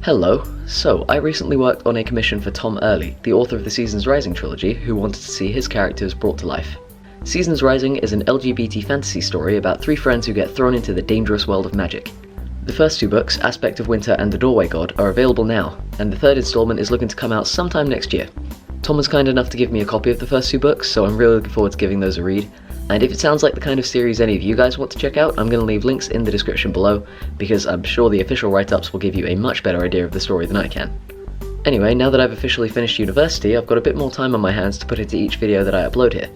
Hello. So, I recently worked on a commission for Tom Early, the author of the Seasons Rising trilogy, who wanted to see his characters brought to life. Seasons Rising is an LGBT fantasy story about three friends who get thrown into the dangerous world of magic. The first two books, Aspect of Winter and The Doorway God, are available now, and the third installment is looking to come out sometime next year. Tom was kind enough to give me a copy of the first two books, so I'm really looking forward to giving those a read. And if it sounds like the kind of series any of you guys want to check out, I'm going to leave links in the description below, because I'm sure the official write-ups will give you a much better idea of the story than I can. Anyway, now that I've officially finished university, I've got a bit more time on my hands to put into each video that I upload here.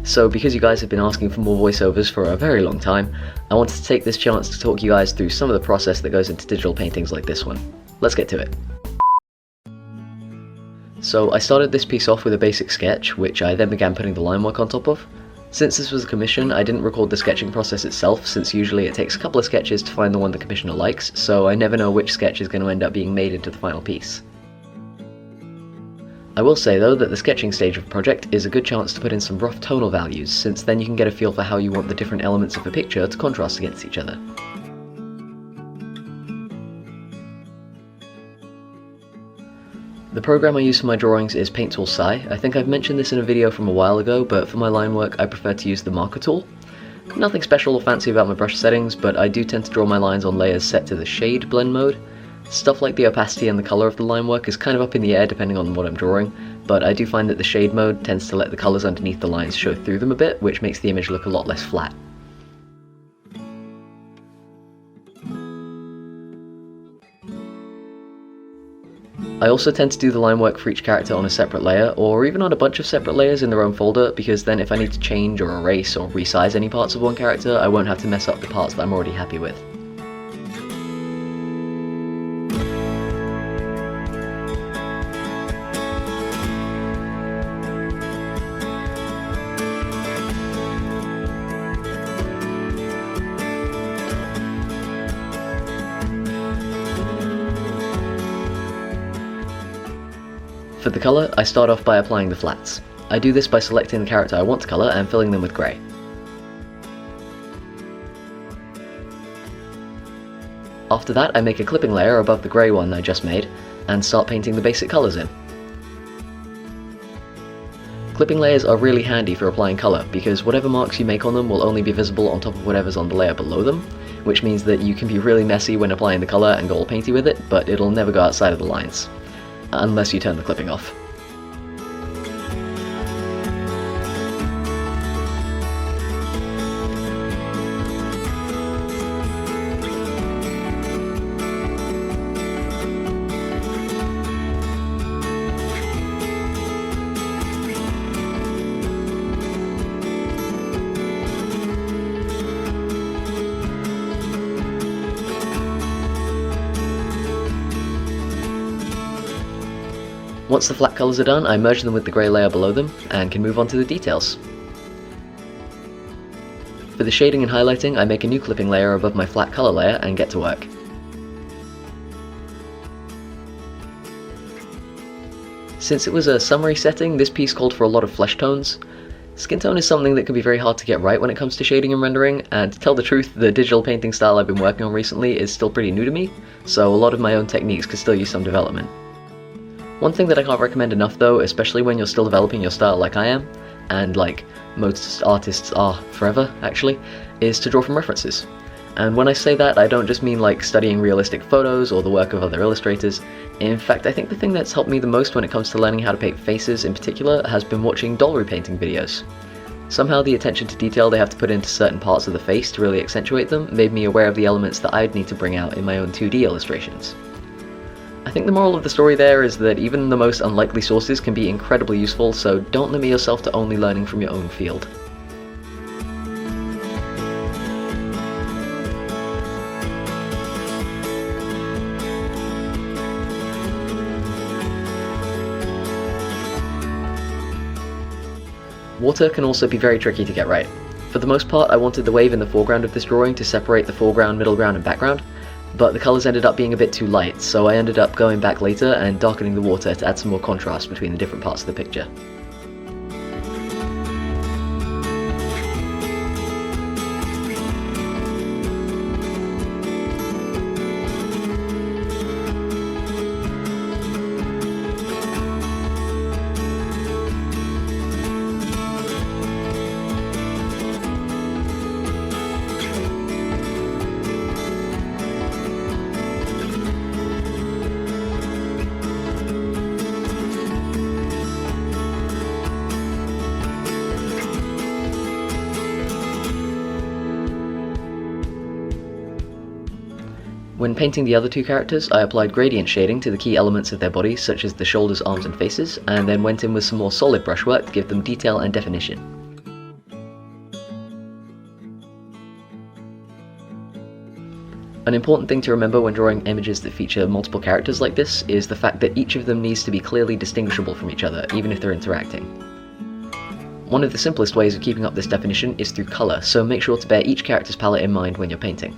So because you guys have been asking for more voiceovers for a very long time, I wanted to take this chance to talk you guys through some of the process that goes into digital paintings like this one. Let's get to it. So I started this piece off with a basic sketch, which I then began putting the line work on top of. Since this was a commission, I didn't record the sketching process itself, since usually it takes a couple of sketches to find the one the commissioner likes, so I never know which sketch is going to end up being made into the final piece. I will say though that the sketching stage of a project is a good chance to put in some rough tonal values, since then you can get a feel for how you want the different elements of a picture to contrast against each other. The program I use for my drawings is Paint Tool Sci. I think I've mentioned this in a video from a while ago, but for my line work I prefer to use the marker tool. Nothing special or fancy about my brush settings, but I do tend to draw my lines on layers set to the shade blend mode. Stuff like the opacity and the colour of the line work is kind of up in the air depending on what I'm drawing, but I do find that the shade mode tends to let the colours underneath the lines show through them a bit, which makes the image look a lot less flat. I also tend to do the line work for each character on a separate layer, or even on a bunch of separate layers in their own folder, because then if I need to change or erase or resize any parts of one character, I won't have to mess up the parts that I'm already happy with. For the colour, I start off by applying the flats. I do this by selecting the character I want to colour and filling them with grey. After that, I make a clipping layer above the grey one I just made, and start painting the basic colours in. Clipping layers are really handy for applying colour, because whatever marks you make on them will only be visible on top of whatever's on the layer below them, which means that you can be really messy when applying the colour and go all painty with it, but it'll never go outside of the lines. Unless you turn the clipping off. Once the flat colours are done, I merge them with the grey layer below them, and can move on to the details. For the shading and highlighting, I make a new clipping layer above my flat colour layer and get to work. Since it was a summary setting, this piece called for a lot of flesh tones. Skin tone is something that can be very hard to get right when it comes to shading and rendering, and to tell the truth, the digital painting style I've been working on recently is still pretty new to me, so a lot of my own techniques could still use some development. One thing that I can't recommend enough though, especially when you're still developing your style like I am, and like most artists are forever actually, is to draw from references. And when I say that, I don't just mean like studying realistic photos or the work of other illustrators. In fact, I think the thing that's helped me the most when it comes to learning how to paint faces in particular has been watching doll repainting videos. Somehow the attention to detail they have to put into certain parts of the face to really accentuate them made me aware of the elements that I'd need to bring out in my own 2D illustrations. I think the moral of the story there is that even the most unlikely sources can be incredibly useful, so don't limit yourself to only learning from your own field. Water can also be very tricky to get right. For the most part, I wanted the wave in the foreground of this drawing to separate the foreground, middle ground, and background, but the colours ended up being a bit too light, so I ended up going back later and darkening the water to add some more contrast between the different parts of the picture. When painting the other two characters, I applied gradient shading to the key elements of their bodies, such as the shoulders, arms and faces, and then went in with some more solid brushwork to give them detail and definition. An important thing to remember when drawing images that feature multiple characters like this is the fact that each of them needs to be clearly distinguishable from each other, even if they're interacting. One of the simplest ways of keeping up this definition is through colour, so make sure to bear each character's palette in mind when you're painting.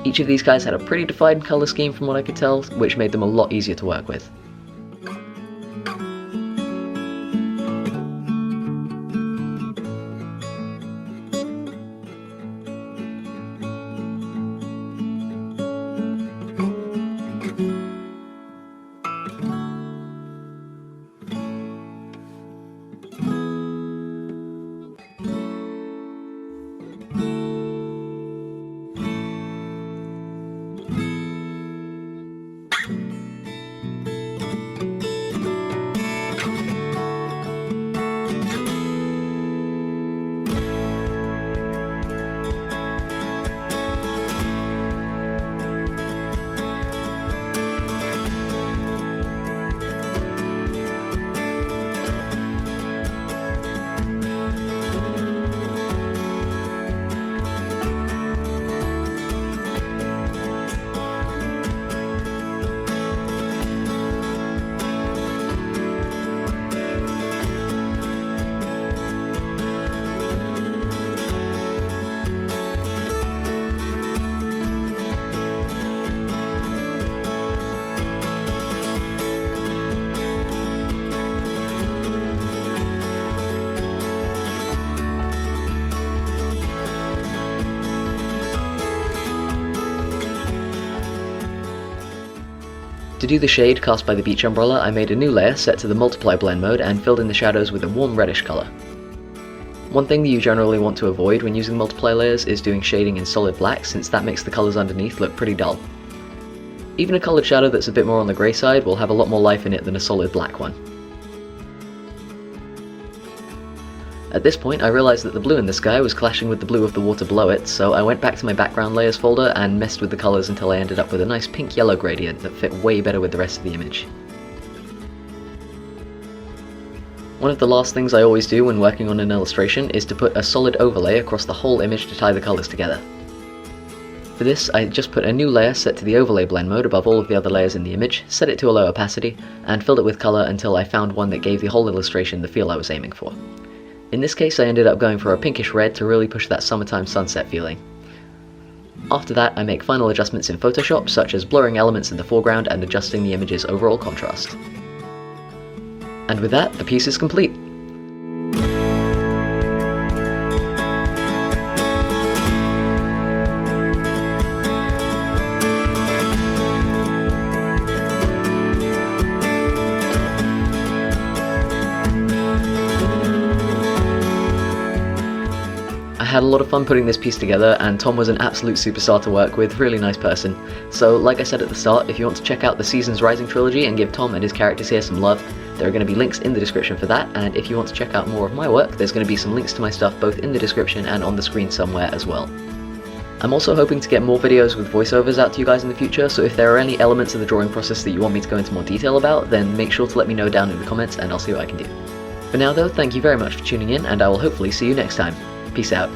Each of these guys had a pretty defined colour scheme from what I could tell, which made them a lot easier to work with. To do the shade cast by the beach umbrella, I made a new layer set to the multiply blend mode and filled in the shadows with a warm reddish colour. One thing that you generally want to avoid when using multiply layers is doing shading in solid black, since that makes the colours underneath look pretty dull. Even a coloured shadow that's a bit more on the grey side will have a lot more life in it than a solid black one. At this point, I realised that the blue in the sky was clashing with the blue of the water below it, so I went back to my background layers folder and messed with the colours until I ended up with a nice pink-yellow gradient that fit way better with the rest of the image. One of the last things I always do when working on an illustration is to put a solid overlay across the whole image to tie the colours together. For this, I just put a new layer set to the overlay blend mode above all of the other layers in the image, set it to a low opacity, and filled it with colour until I found one that gave the whole illustration the feel I was aiming for. In this case, I ended up going for a pinkish red to really push that summertime sunset feeling. After that, I make final adjustments in Photoshop, such as blurring elements in the foreground and adjusting the image's overall contrast. And with that, the piece is complete. I had a lot of fun putting this piece together, and Tom was an absolute superstar to work with, really nice person. So like I said at the start, if you want to check out the Seasons Rising trilogy and give Tom and his characters here some love, there are going to be links in the description for that, and if you want to check out more of my work, there's going to be some links to my stuff both in the description and on the screen somewhere as well. I'm also hoping to get more videos with voiceovers out to you guys in the future, so if there are any elements of the drawing process that you want me to go into more detail about, then make sure to let me know down in the comments and I'll see what I can do. For now though, thank you very much for tuning in, and I will hopefully see you next time. Peace out.